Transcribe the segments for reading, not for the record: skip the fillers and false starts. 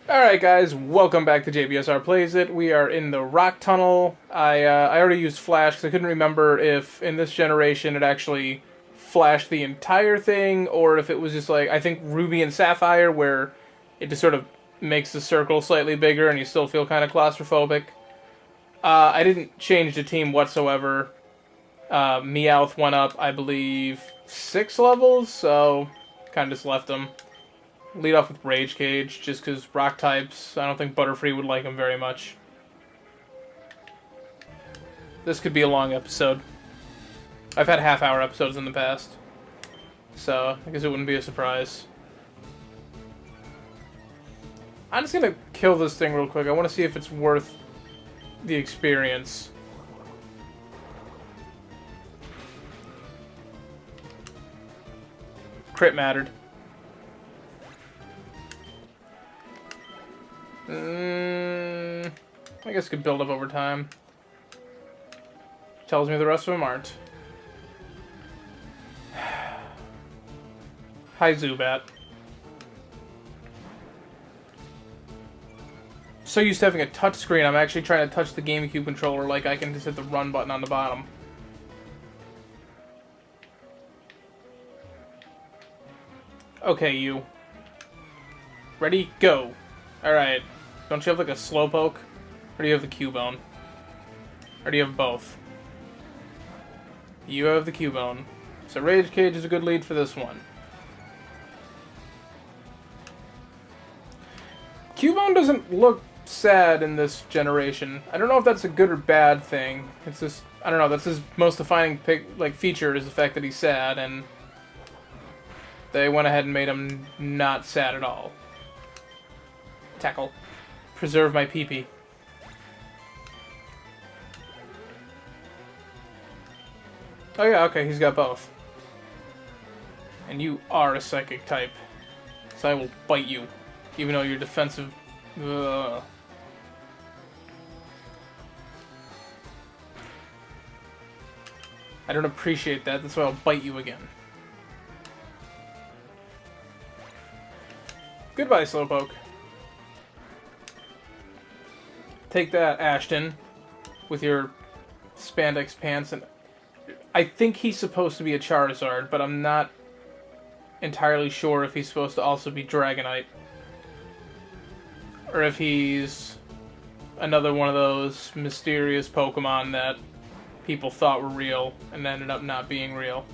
Alright guys, welcome back to JBSR Plays It. We are in the rock tunnel. I already used flash because I couldn't remember if in this generation it actually flashed the entire thing or if it was just like, I think Ruby and Sapphire where it just sort of makes the circle slightly bigger and you still feel kind of claustrophobic. I didn't change the team whatsoever. Meowth went up, I believe, 6 levels, so kind of just left him. Lead off with Rage Cage, just because rock types, I don't think Butterfree would like him very much. This could be a long episode. I've had half-hour episodes in the past, so I guess it wouldn't be a surprise. I'm just gonna kill this thing real quick. I want to see if it's worth the experience. Crit mattered. I guess it could build up over time. Tells me the rest of them aren't. Hi, Zubat. So used to having a touchscreen, I'm actually trying to touch the GameCube controller like I can just hit the run button on the bottom. Okay, you. Ready? Go. Alright. Don't you have like a Slowpoke? Or do you have the Cubone? Or do you have both? You have the Cubone. So Rage Cage is a good lead for this one. Cubone doesn't look sad in this generation. I don't know if that's a good or bad thing. It's just, I don't know, that's his most defining feature is the fact that he's sad, and they went ahead and made him not sad at all. Tackle. Preserve my pee-pee. Oh yeah, okay, he's got both. And you are a psychic type. So I will bite you. Even though you're defensive. Ugh. I don't appreciate that, that's why I'll bite you again. Goodbye, Slowpoke. Take that, Ashton, with your spandex pants. And I think he's supposed to be a Charizard, but I'm not entirely sure if he's supposed to also be Dragonite. Or if he's another one of those mysterious Pokemon that people thought were real and ended up not being real.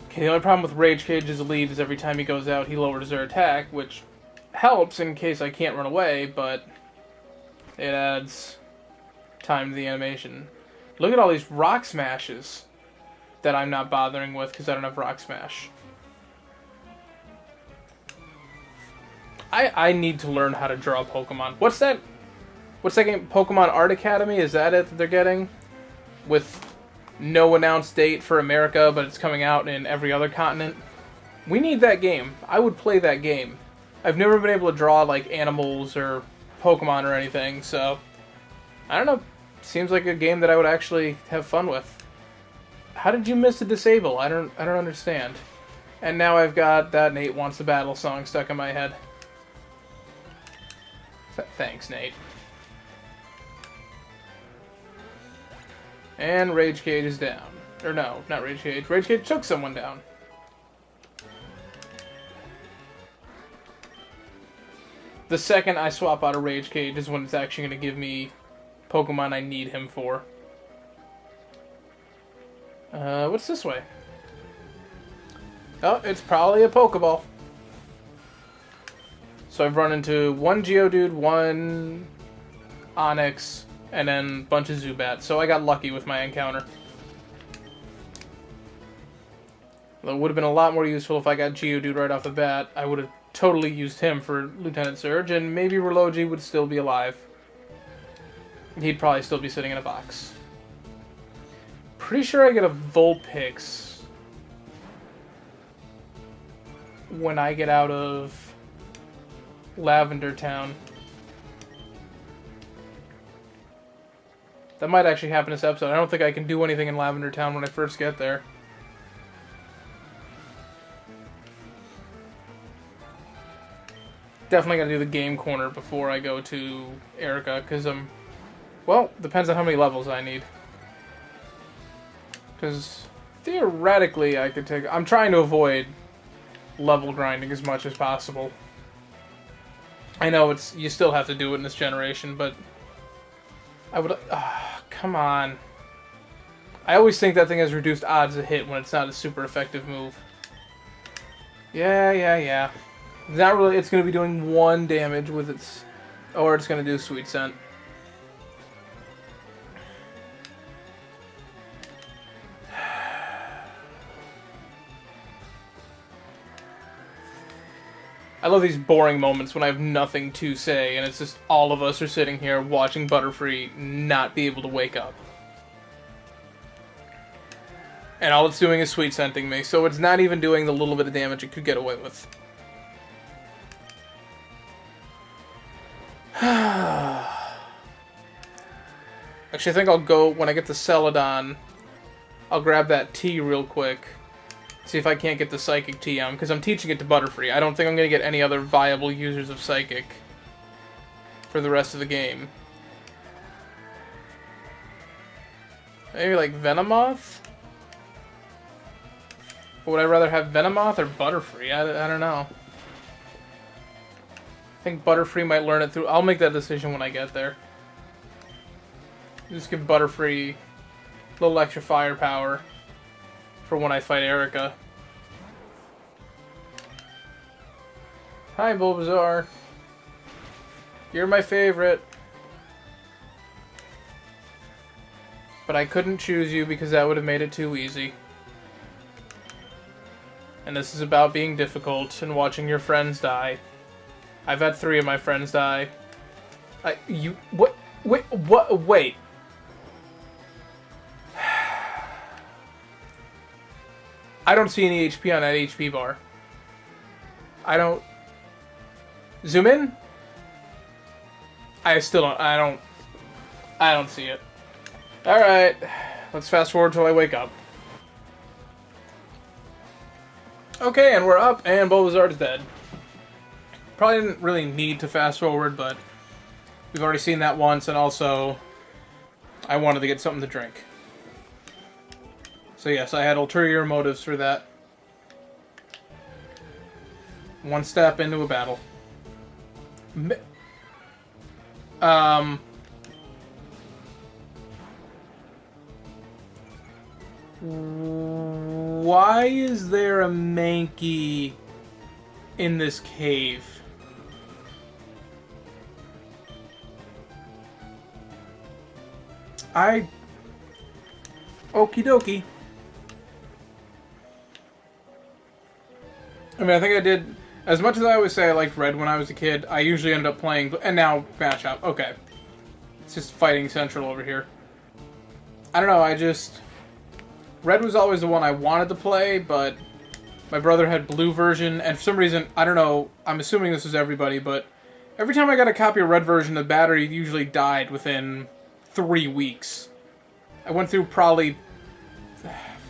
Okay, the only problem with Rage Cage's lead is every time he goes out, he lowers their attack, which helps in case I can't run away, but it adds time to the animation. Look at all these Rock Smashes that I'm not bothering with because I don't have Rock Smash. I need to learn how to draw Pokemon. What's that game? Pokemon Art Academy? Is that it that they're getting? With no announced date for America, but it's coming out in every other continent. We need that game. I would play that game. I've never been able to draw like animals or Pokemon or anything, so I don't know. Seems like a game that I would actually have fun with. How did you miss a disable? I don't understand. And now I've got that Nate Wants to Battle song stuck in my head. Thanks, Nate. And Rage Cage is down. Or no, not Rage Cage. Rage Cage took someone down. The second I swap out a Rage Cage is when it's actually going to give me Pokemon I need him for. What's this way? Oh, it's probably a Pokeball. So I've run into one Geodude, one Onix, and then a bunch of Zubats. So I got lucky with my encounter. Although it would have been a lot more useful if I got Geodude right off the bat. I would have totally used him for Lieutenant Surge, and maybe Relogi would still be alive. He'd probably still be sitting in a box. Pretty sure I get a Vulpix when I get out of Lavender Town. That might actually happen this episode. I don't think I can do anything in Lavender Town when I first get there. definitely got to do the game corner before I go to Erica, because well, depends on how many levels I need. Because theoretically I could take... I'm trying to avoid level grinding as much as possible. I know you still have to do it in this generation, but I would... come on. I always think that thing has reduced odds to hit when it's not a super effective move. Yeah. Not really. It's going to be doing 1 damage with its... Or it's going to do Sweet Scent. I love these boring moments when I have nothing to say, and it's just all of us are sitting here watching Butterfree not be able to wake up. And all it's doing is Sweet Scenting me, so it's not even doing the little bit of damage it could get away with. Actually, I think I'll go, when I get to Celadon, I'll grab that T real quick. See if I can't get the Psychic T on, because I'm teaching it to Butterfree. I don't think I'm going to get any other viable users of Psychic for the rest of the game. Maybe like Venomoth? Would I rather have Venomoth or Butterfree? I don't know. I think Butterfree might learn it through... I'll make that decision when I get there. Just give Butterfree a little extra firepower for when I fight Erica. Hi, Bulbasaur. You're my favorite. But I couldn't choose you because that would have made it too easy. And this is about being difficult and watching your friends die. I've had 3 of my friends die. What? Wait. I don't see any HP on that HP bar. I don't... Zoom in? I don't see it. Alright. Let's fast forward till I wake up. Okay, and we're up, and Bulbasaur is dead. Probably didn't really need to fast forward, but we've already seen that once, and also I wanted to get something to drink. So yes, I had ulterior motives for that. One step into a battle. Why is there a Mankey in this cave? Okie dokie. I mean, I think I did... As much as I always say I liked Red when I was a kid, I usually end up playing... And now, Matchup. Okay. It's just Fighting Central over here. I don't know, I just... Red was always the one I wanted to play, but my brother had Blue version, and for some reason, I don't know, I'm assuming this is everybody, but every time I got a copy of Red version, the battery usually died within 3 weeks. I went through probably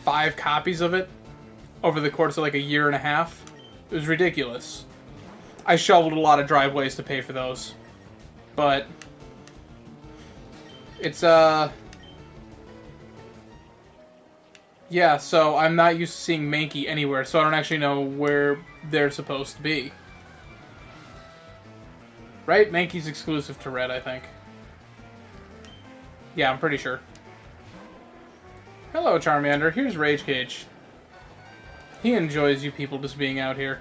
5 copies of it over the course of like a year and a half. It was ridiculous. I shoveled a lot of driveways to pay for those. But it's yeah, so I'm not used to seeing Mankey anywhere, so I don't actually know where they're supposed to be. Right? Mankey's exclusive to Red, I think. Yeah, I'm pretty sure. Hello, Charmander. Here's Rage Cage. He enjoys you people just being out here.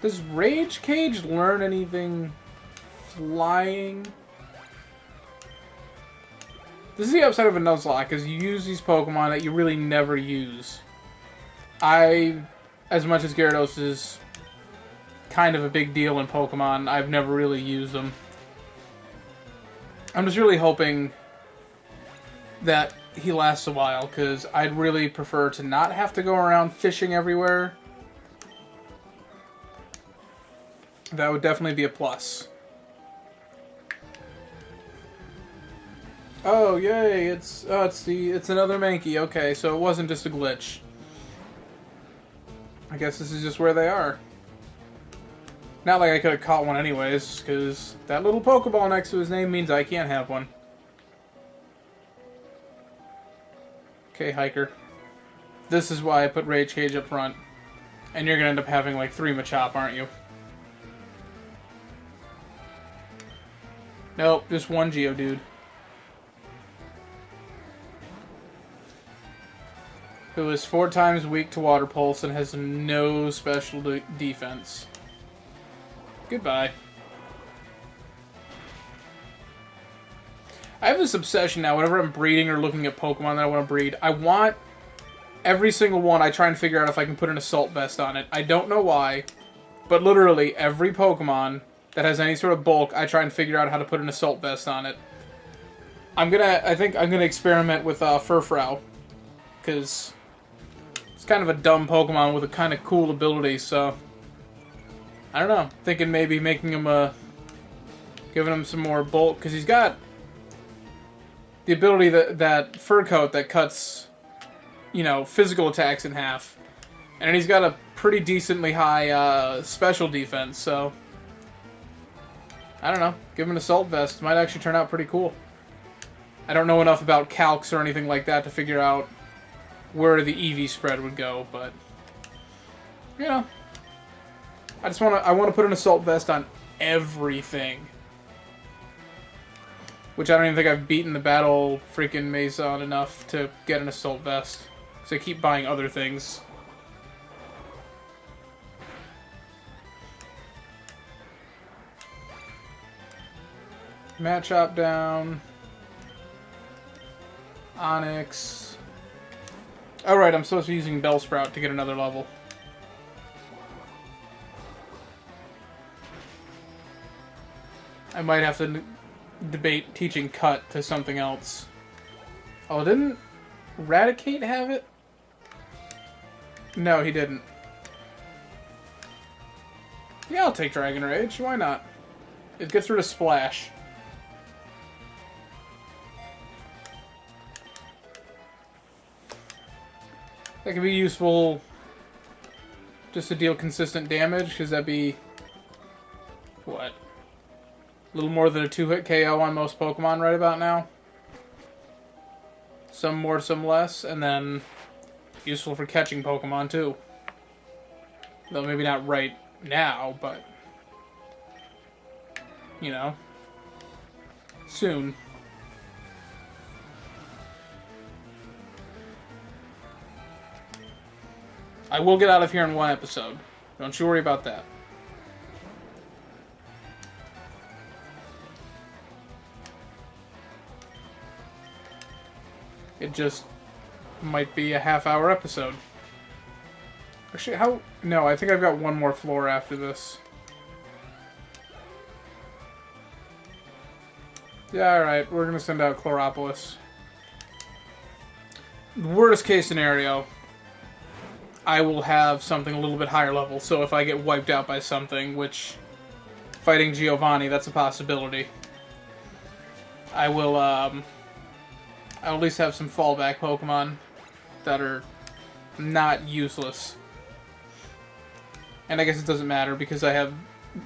Does Rage Cage learn anything flying? This is the upside of a Nuzlocke, is you use these Pokemon that you really never use. As much as Gyarados is kind of a big deal in Pokemon, I've never really used them. I'm just really hoping that he lasts a while, because I'd really prefer to not have to go around fishing everywhere. That would definitely be a plus. Oh, yay, it's another Mankey. Okay, so it wasn't just a glitch. I guess this is just where they are. Not like I could have caught one anyways, because that little Pokeball next to his name means I can't have one. Okay, Hiker. This is why I put Rage Cage up front. And you're going to end up having like 3 Machop, aren't you? Nope, just 1 Geodude. Who is 4 times weak to Water Pulse and has no special defense. Goodbye. I have this obsession now, whenever I'm breeding or looking at Pokemon that I want to breed, I want every single one, I try and figure out if I can put an Assault Vest on it. I don't know why, but literally every Pokemon that has any sort of bulk, I try and figure out how to put an Assault Vest on it. I think I'm gonna experiment with Furfrou, because it's kind of a dumb Pokemon with a kind of cool ability, so I don't know. Thinking maybe making him giving him some more bulk, because he's got the ability that Fur Coat that cuts, you know, physical attacks in half, and he's got a pretty decently high special defense. So I don't know. Give him an Assault Vest. Might actually turn out pretty cool. I don't know enough about calcs or anything like that to figure out where the EV spread would go, but you know, I want to put an Assault Vest on everything. Which I don't even think I've beaten the battle freaking Mason enough to get an Assault Vest. So I keep buying other things. Machop down. Onyx. Oh right, I'm supposed to be using Bellsprout to get another level. I might have to debate teaching Cut to something else. Oh, didn't Raticate have it? No, he didn't. Yeah, I'll take Dragon Rage. Why not? It gets rid of Splash. That could be useful just to deal consistent damage, because that'd be, what? A little more than a 2-hit KO on most Pokemon right about now. Some more, some less, and then useful for catching Pokemon too. Though maybe not right now, but you know, soon. I will get out of here in 1 episode. Don't you worry about that. It just might be a half-hour episode. Actually, how... No, I think I've got 1 more floor after this. Yeah, alright. We're going to send out Chloropolis. Worst case scenario, I will have something a little bit higher level. So if I get wiped out by something, which... Fighting Giovanni, that's a possibility. I will, I'll at least have some fallback Pokemon that are not useless. And I guess it doesn't matter because I have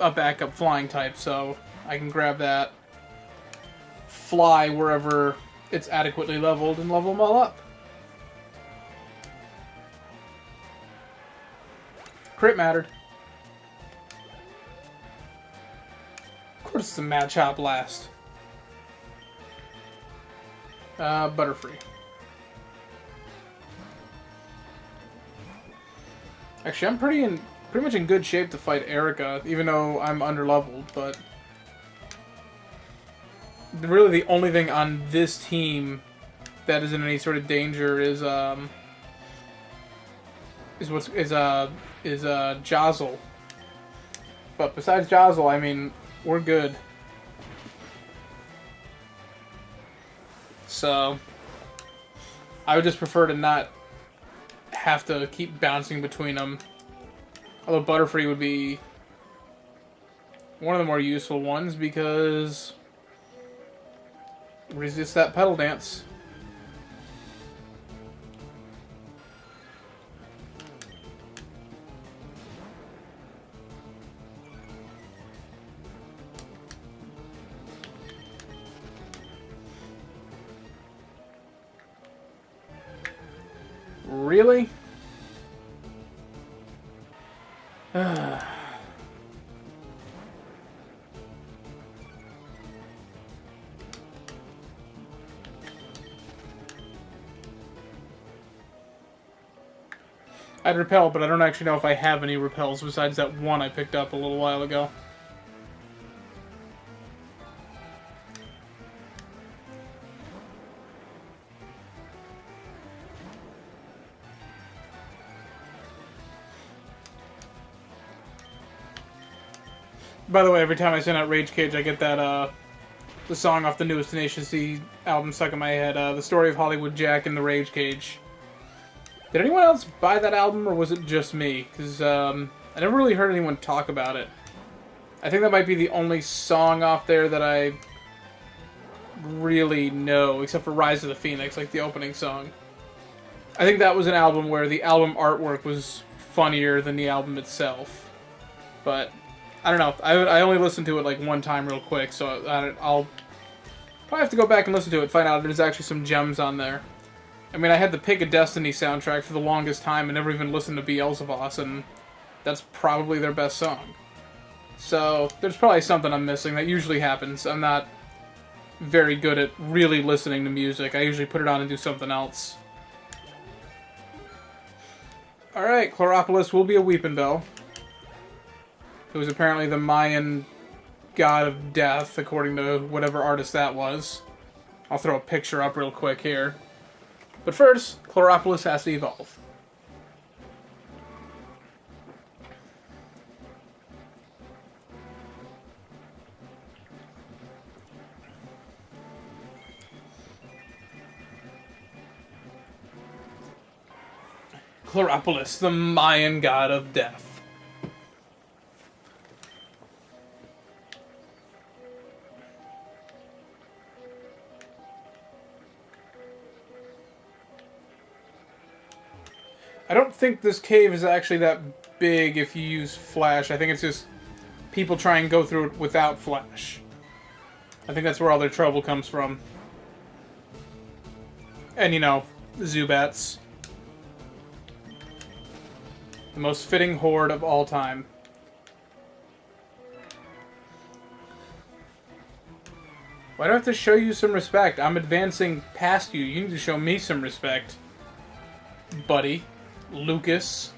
a backup flying type, so I can grab that, fly wherever it's adequately leveled, and level them all up. Crit mattered. Of course it's a Machop last. Butterfree. Actually, I'm pretty much in good shape to fight Erica, even though I'm underleveled, but really the only thing on this team that is in any sort of danger is Jostle. But besides Jostle, I mean, we're good. So I would just prefer to not have to keep bouncing between them. Although Butterfree would be one of the more useful ones because resist that Petal Dance. Really? I'd repel, but I don't actually know if I have any repels besides that one I picked up a little while ago. By the way, every time I send out Rage Cage, I get that, the song off the newest Tenacious D album stuck in my head, The Story of Hollywood Jack and the Rage Cage. Did anyone else buy that album, or was it just me? Because, I never really heard anyone talk about it. I think that might be the only song off there that I really know, except for Rise of the Phoenix, like the opening song. I think that was an album where the album artwork was funnier than the album itself. But, I don't know. I only listened to it like one time real quick, so I'll probably have to go back and listen to it, find out if there's actually some gems on there. I mean, I had the Pick a Destiny soundtrack for the longest time and never even listened to Beelzebub, and that's probably their best song. So, there's probably something I'm missing. That usually happens. I'm not very good at really listening to music. I usually put it on and do something else. Alright, Chloropoulos will be a Weeping Bell. Who was apparently the Mayan god of death, according to whatever artist that was. I'll throw a picture up real quick here. But first, Chloropoulos has to evolve. Chloropoulos, the Mayan god of death. I don't think this cave is actually that big if you use Flash. I think it's just people try and go through it without Flash. I think that's where all their trouble comes from. And, you know, Zubats. The most fitting horde of all time. Why do I have to show you some respect? I'm advancing past you. You need to show me some respect, buddy. Lucas.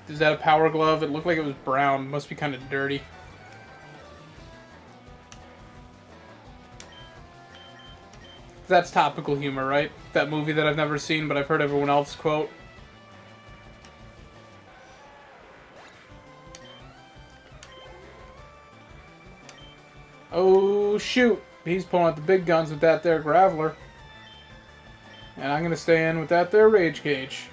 Is that a power glove? It looked like it was brown. Must be kind of dirty. That's topical humor, right? That movie that I've never seen, but I've heard everyone else quote. Oh, shoot. He's pulling out the big guns with that there Graveler. And I'm going to stay in with that there Rage Cage.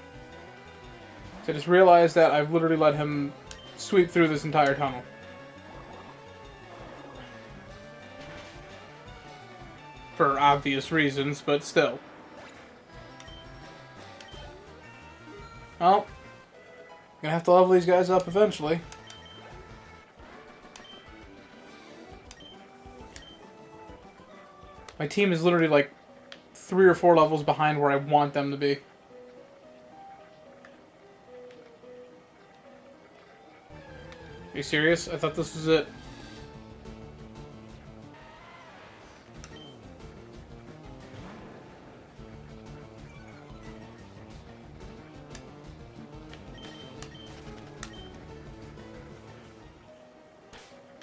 So I just realized that I've literally let him sweep through this entire tunnel. For obvious reasons, but still. Well, I'm going to have to level these guys up eventually. My team is literally like 3 or 4 levels behind where I want them to be. Are you serious? I thought this was it.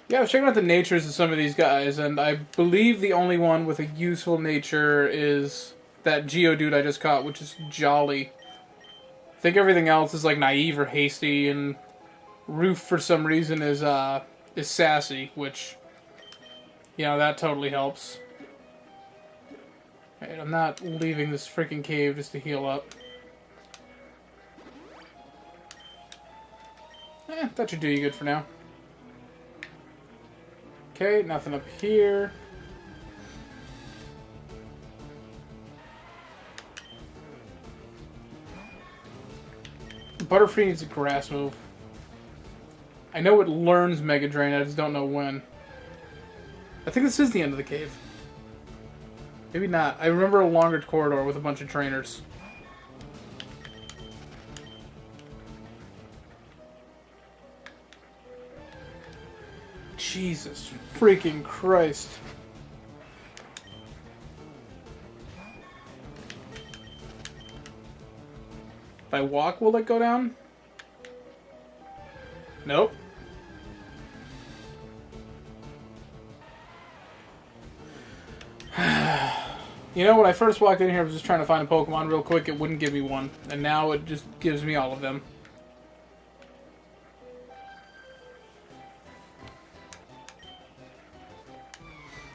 Yeah, I was checking out the natures of some of these guys, and I believe the only one with a useful nature is that Geodude I just caught, which is Jolly. I think everything else is like naive or hasty, and Roof for some reason is sassy, which, you know, that totally helps. Alright, I'm not leaving this freaking cave just to heal up. That should do you good for now. Okay, nothing up here. Butterfree needs a grass move. I know it learns Mega Drain, I just don't know when. I think this is the end of the cave. Maybe not. I remember a longer corridor with a bunch of trainers. Jesus freaking Christ. If I walk, will it go down? Nope. You know, when I first walked in here, I was just trying to find a Pokemon real quick. It wouldn't give me one. And now it just gives me all of them.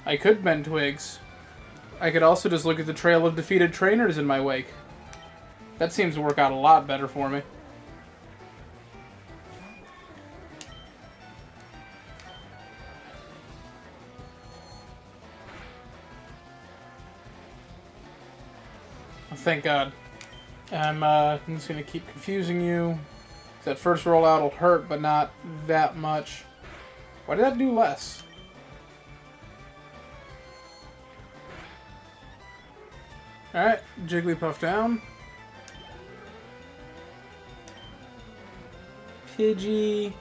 I could bend twigs. I could also just look at the trail of defeated trainers in my wake. That seems to work out a lot better for me. Thank God. I'm just going to keep confusing you. That first rollout will hurt, but not that much. Why did that do less? Alright, Jigglypuff down. Pidgey,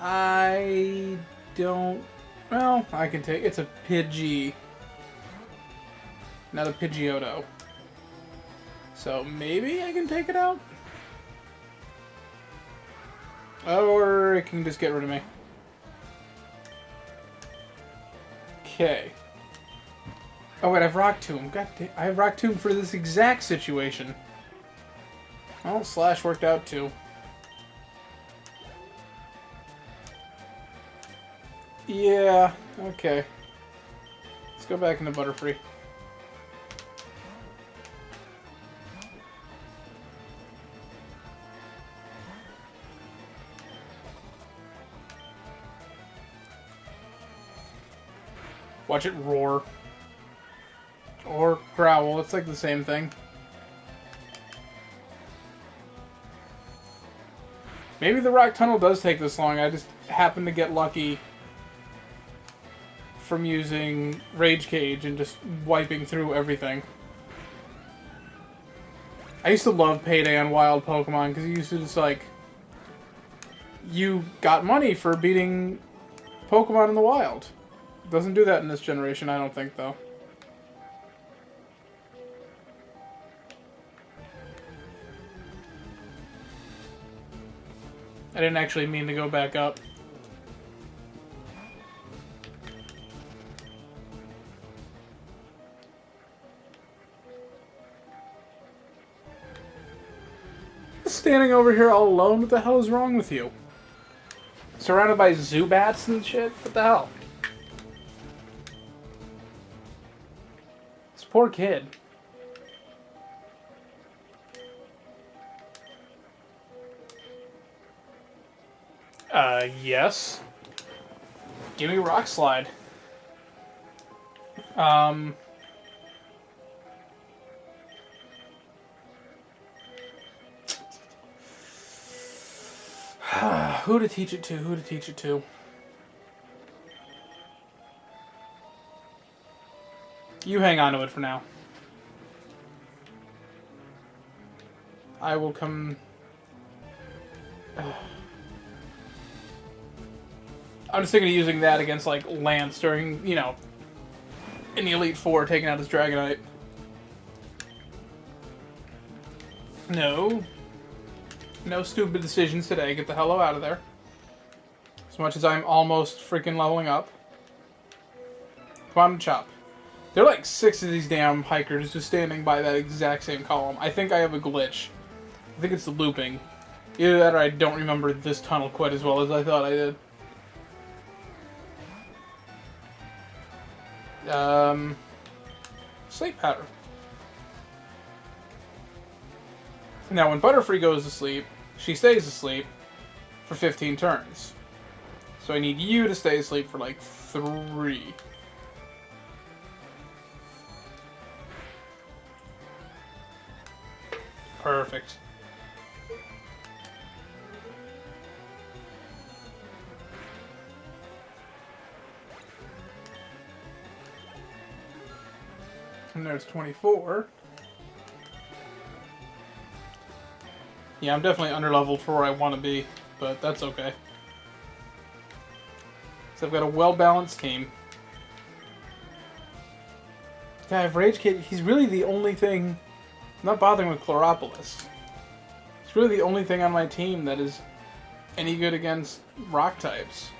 I don't... Well, I can take... It's a Pidgey. Not a Pidgeotto. So maybe I can take it out? Or it can just get rid of me. Okay. Oh wait, I've Rock Tomb. God damn, I have Rock Tomb for this exact situation. Well, Slash worked out too. Yeah, okay. Let's go back into Butterfree. Watch it roar. Or growl, it's like the same thing. Maybe the rock tunnel does take this long. I just happen to get lucky from using Rage Cage and just wiping through everything. I used to love Payday on wild Pokemon because you used to just like... You got money for beating Pokemon in the wild. Doesn't do that in this generation, I don't think, though. I didn't actually mean to go back up. Standing over here all alone, what the hell is wrong with you? Surrounded by Zubats and shit? What the hell? This poor kid. Yes. Give me Rock Slide. Who to teach it to? Who to teach it to? You hang on to it for now. I will come... I'm just thinking of using that against, like, Lance during, you know, in the Elite Four, taking out his Dragonite. No. No stupid decisions today. Get the hell out of there. As much as I'm almost freaking leveling up. Come on, Chop. There are like 6 of these damn hikers just standing by that exact same column. I think I have a glitch. I think it's the looping. Either that or I don't remember this tunnel quite as well as I thought I did. Sleep powder. Now, when Butterfree goes to sleep, she stays asleep for 15 turns. So I need you to stay asleep for like 3. Perfect. And there's 24. Yeah, I'm definitely underleveled for where I want to be, but that's okay. So I've got a well-balanced team. Yeah, I've Rage Kit. He's really the only thing... I'm not bothering with Chloropolis. It's really the only thing on my team that is any good against rock types.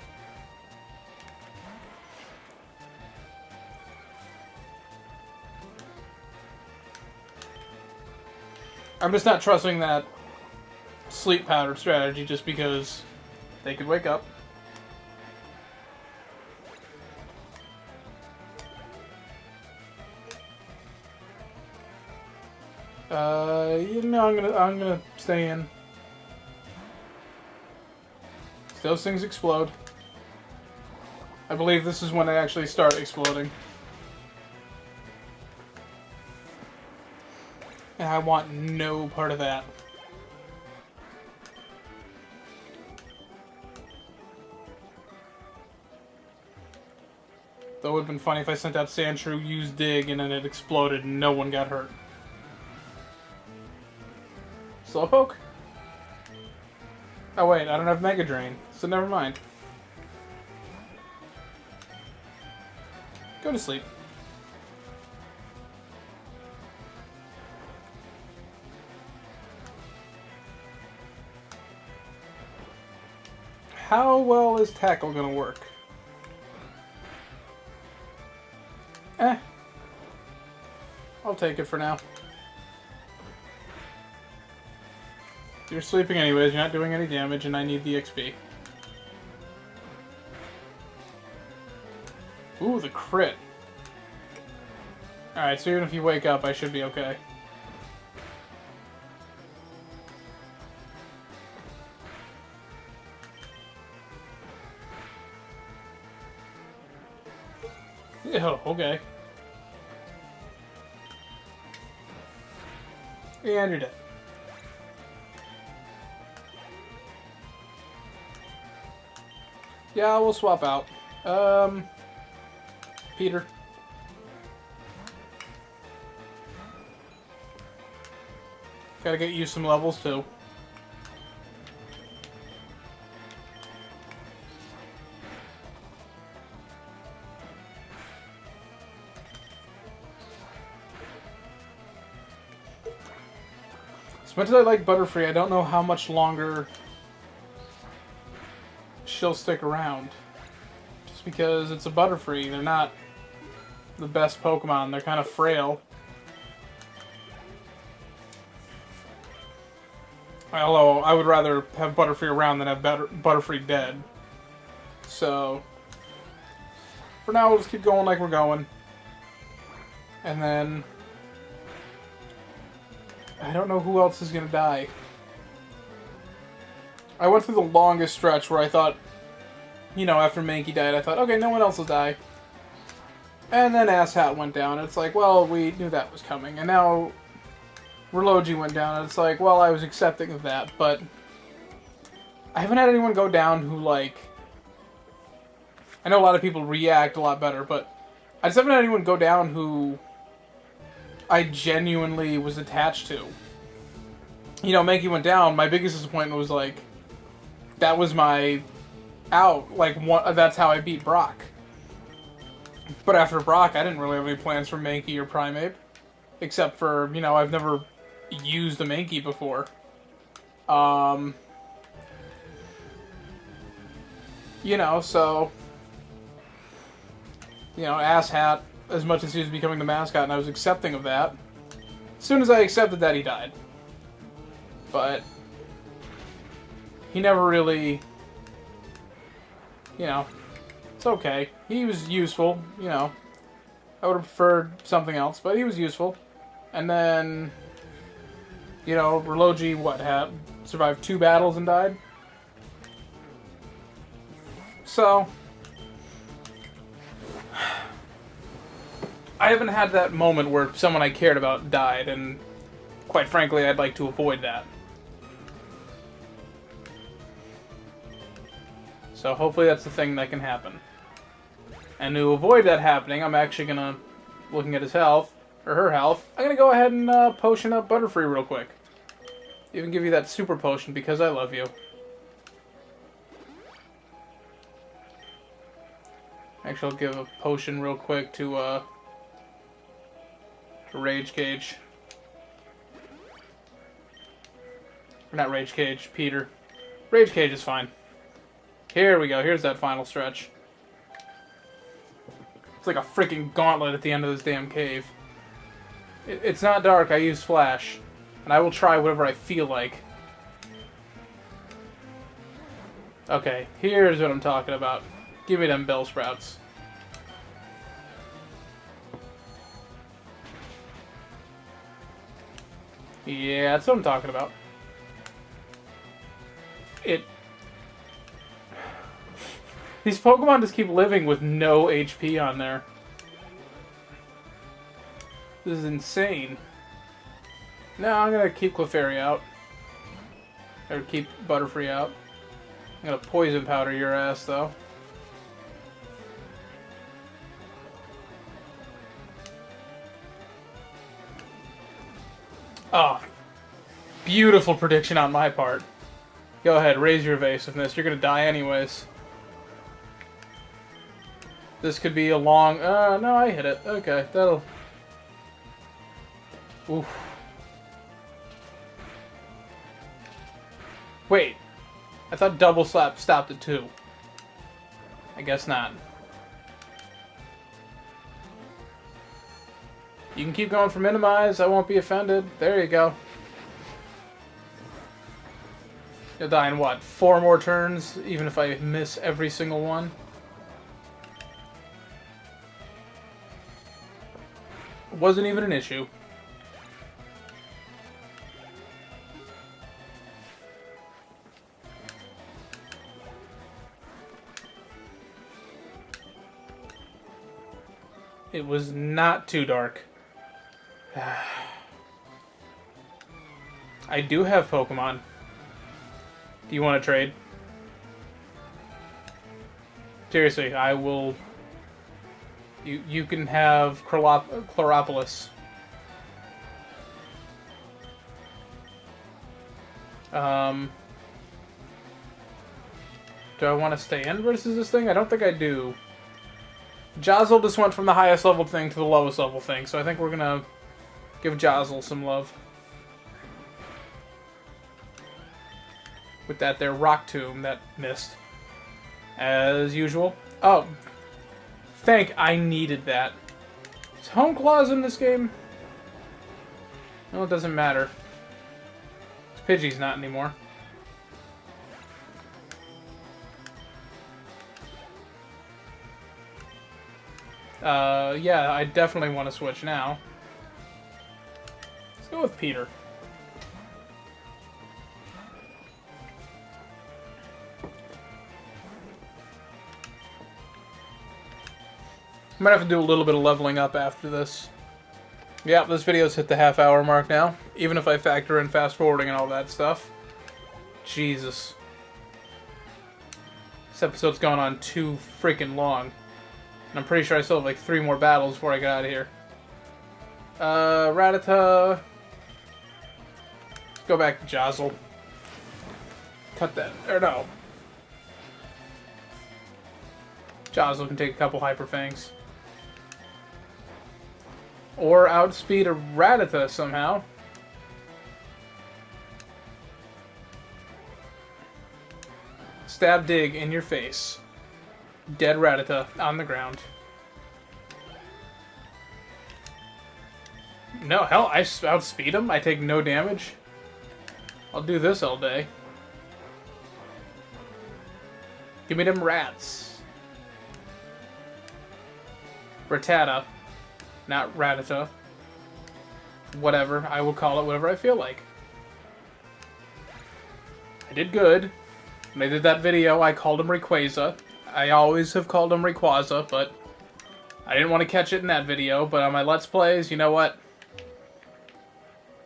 I'm just not trusting that sleep powder strategy just because they could wake up. You know, I'm gonna stay in. Those things explode. I believe this is when they actually start exploding. And I want no part of that. Though it would have been funny if I sent out Sandshrew, used Dig, and then it exploded and no one got hurt. Slowpoke? Oh wait, I don't have Mega Drain, so never mind. Go to sleep. How well is Tackle gonna work? I'll take it for now. You're sleeping anyways, you're not doing any damage, and I need the XP. Ooh, the crit. Alright, so even if you wake up, I should be okay. Oh, okay. And you're dead. Yeah, we'll swap out. Peter. Gotta get you some levels too. As much as I like Butterfree, I don't know how much longer she'll stick around. Just because it's a Butterfree, they're not the best Pokemon. They're kind of frail. Although, I would rather have Butterfree around than have Butterfree dead. So, for now, we'll just keep going like we're going. And then... I don't know who else is going to die. I went through the longest stretch where I thought, you know, after Mankey died, I thought, okay, no one else will die. And then Asshat went down, and it's like, well, we knew that was coming. And now Relogi went down, and it's like, well, I was accepting of that, but I haven't had anyone go down who, like... I know a lot of people react a lot better, but I just haven't had anyone go down who I genuinely was attached to. You know, Mankey went down, my biggest disappointment was, like, that was my out. Like, that's how I beat Brock. But after Brock, I didn't really have any plans for Mankey or Primeape. Except for, you know, I've never used a Mankey before. You know, so... You know, Asshat, as much as he was becoming the mascot, and I was accepting of that. As soon as I accepted that, he died. But... he never really... You know... It's okay. He was useful, you know. I would have preferred something else, but he was useful. And then... You know, Relogi, what, survived 2 battles and died? So... I haven't had that moment where someone I cared about died, and quite frankly, I'd like to avoid that. So hopefully that's the thing that can happen. And to avoid that happening, I'm actually gonna, looking at his health, or her health, I'm gonna go ahead and potion up Butterfree real quick. Even give you that super potion because I love you. Actually, I'll give a potion real quick to Rage Cage. Or not Rage Cage, Peter. Rage Cage is fine. Here we go. Here's that final stretch. It's like a freaking gauntlet at the end of this damn cave. It's not dark. I use flash. And I will try whatever I feel like. Okay, here's what I'm talking about. Give me them bell sprouts. Yeah, that's what I'm talking about. These Pokemon just keep living with no HP on there. This is insane. No, I'm gonna keep Clefairy out. Or keep Butterfree out. I'm gonna poison powder your ass, though. Oh. Beautiful prediction on my part. Go ahead, raise your evasiveness. You're gonna die anyways. This could be a long... no, I hit it. Okay, that'll... Oof. Wait. I thought double slap stopped at 2. I guess not. You can keep going for minimize. I won't be offended. There you go. You'll die in what? 4 more turns, even if I miss every single one? Wasn't even an issue. It was not too dark. I do have Pokemon. Do you want to trade? Seriously, I will... You can have Chloropolis. Do I want to stay in versus this thing? I don't think I do. Joszel just went from the highest level thing to the lowest level thing, so I think we're gonna give Joszel some love. With that there Rock Tomb that missed. As usual. Oh. I needed that. Is Home Claws in this game? No, it doesn't matter. Pidgey's not anymore. Yeah, I definitely want to switch now. Let's go with Peter. Might have to do a little bit of leveling up after this. Yeah, this video's hit the half-hour mark now. Even if I factor in fast-forwarding and all that stuff. Jesus. This episode's gone on too freaking long. And I'm pretty sure I still have like 3 more battles before I get out of here. Rattata. Let's go back to Joszel. Cut that. Or no. Joszel can take a couple Hyper Fangs. Or outspeed a Rattata somehow. Stab dig in your face. Dead Rattata on the ground. No, hell, I outspeed him. I take no damage. I'll do this all day. Give me them rats. Rattata. Not Rattata. Whatever. I will call it whatever I feel like. I did good. When I did that video, I called him Rayquaza. I always have called him Rayquaza, but I didn't want to catch it in that video. But on my Let's Plays, you know what?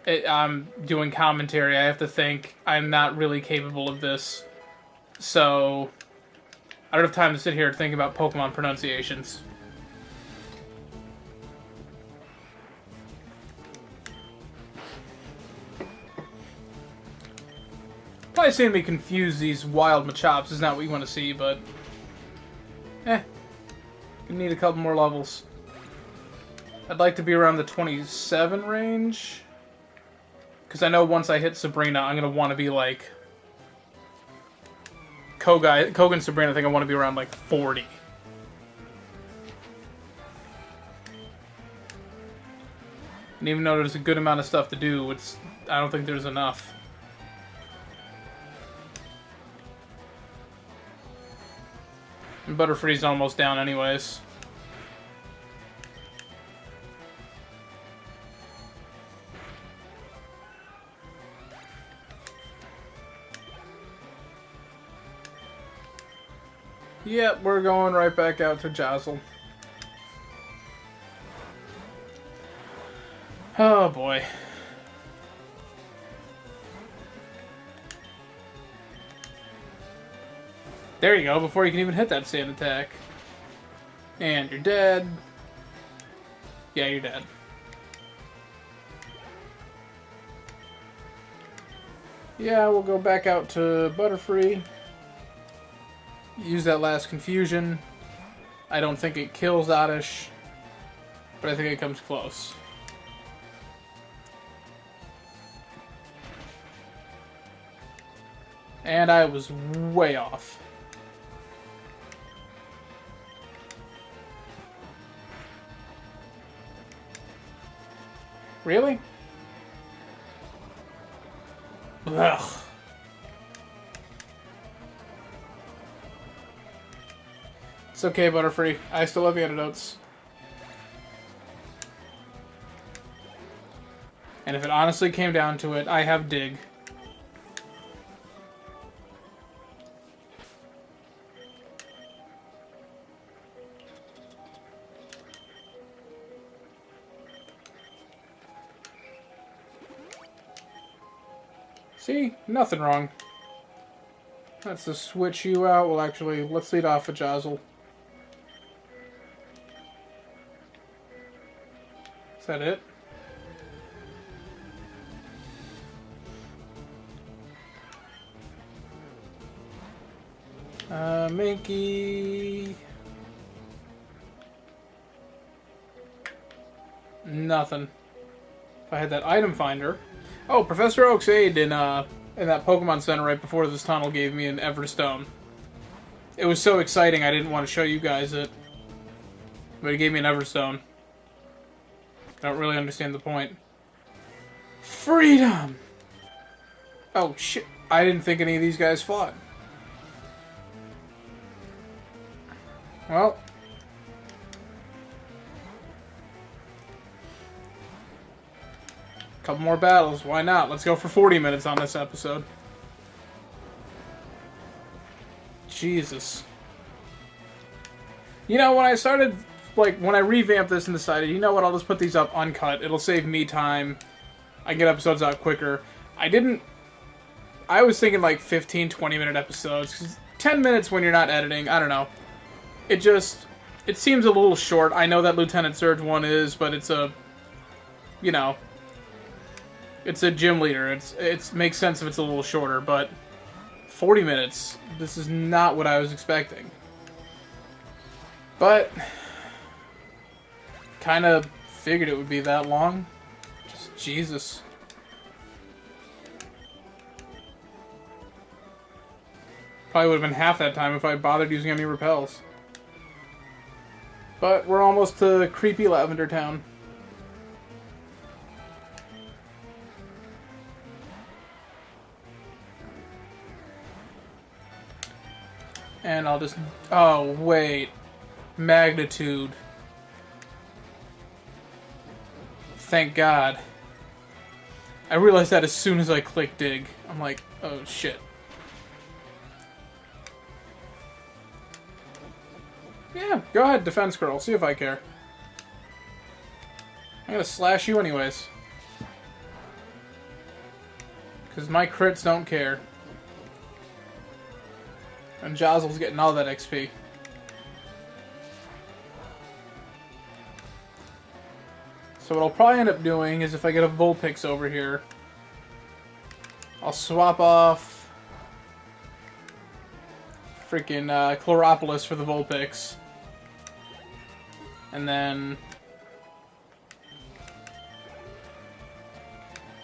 I'm doing commentary. I have to think. I'm not really capable of this. So, I don't have time to sit here and think about Pokemon pronunciations. Probably seeing me confuse these wild Machops is not what you want to see, but... We need a couple more levels. I'd like to be around the 27 range. Because I know once I hit Sabrina, I'm going to want to be like... Koga and Sabrina, I think I want to be around like 40. And even though there's a good amount of stuff to do, I don't think there's enough. And Butterfree's almost down anyways. Yep, we're going right back out to Jostle. Oh boy. There you go, before you can even hit that sand attack. And you're dead. Yeah, you're dead. Yeah, we'll go back out to Butterfree. Use that last confusion. I don't think it kills Oddish, but I think it comes close. And I was way off. Really? Ugh. It's okay, Butterfree. I still have the antidotes. And if it honestly came down to it, I have Dig. See? Nothing wrong. Let's just switch you out. Well, actually, let's lead off with Jostle. Is that it? Minky. Nothing. If I had that item finder. Oh, Professor Oak's aid in that Pokemon Center right before this tunnel gave me an Everstone. It was so exciting I didn't want to show you guys it. But it gave me an Everstone. I don't really understand the point. Freedom! Oh, shit. I didn't think any of these guys fought. Well. Couple more battles. Why not? Let's go for 40 minutes on this episode. Jesus. You know, when I started... Like, when I revamped this and decided, you know what, I'll just put these up uncut. It'll save me time. I get episodes out quicker. I was thinking like 15, 20-minute episodes. 'Cause 10 minutes when you're not editing, I don't know. It seems a little short. I know that Lieutenant Surge one is, but it's a, you know, it's a gym leader. It makes sense if it's a little shorter, but 40 minutes, this is not what I was expecting. But... kind of figured it would be that long. Just Jesus. Probably would have been half that time if I bothered using any repels. But we're almost to creepy Lavender Town. And I'll just... oh, wait. Magnitude. Thank God. I realized that as soon as I clicked dig. I'm like, oh shit. Yeah, go ahead, Defense Curl. See if I care. I'm gonna slash you anyways. Because my crits don't care. And Jozzle's getting all that XP. So what I'll probably end up doing is if I get a Vulpix over here, I'll swap off freaking Chloropolis for the Vulpix. And then...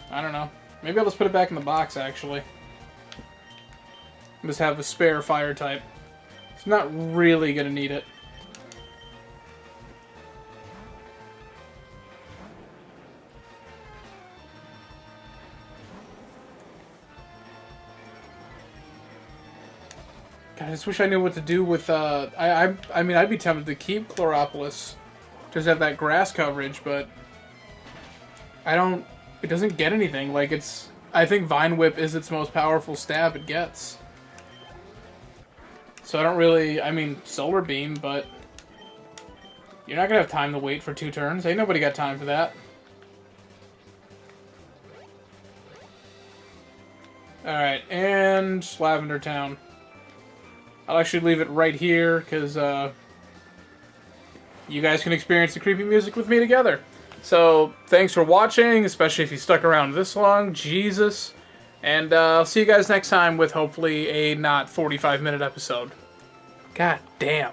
I don't know. Maybe I'll just put it back in the box, actually. Just have a spare fire type. It's not really going to need it. God, I just wish I knew what to do with, I mean, I'd be tempted to keep Chloropolis. Just have that grass coverage, but... It doesn't get anything. Like, it's... I think Vine Whip is its most powerful stab it gets. So I don't really... I mean, Solar Beam, but... You're not gonna have time to wait for 2 turns. Ain't nobody got time for that. Alright, and Lavender Town. I'll actually leave it right here, because, you guys can experience the creepy music with me together. So, thanks for watching, especially if you stuck around this long. Jesus. And I'll see you guys next time with hopefully a not 45-minute episode. God damn.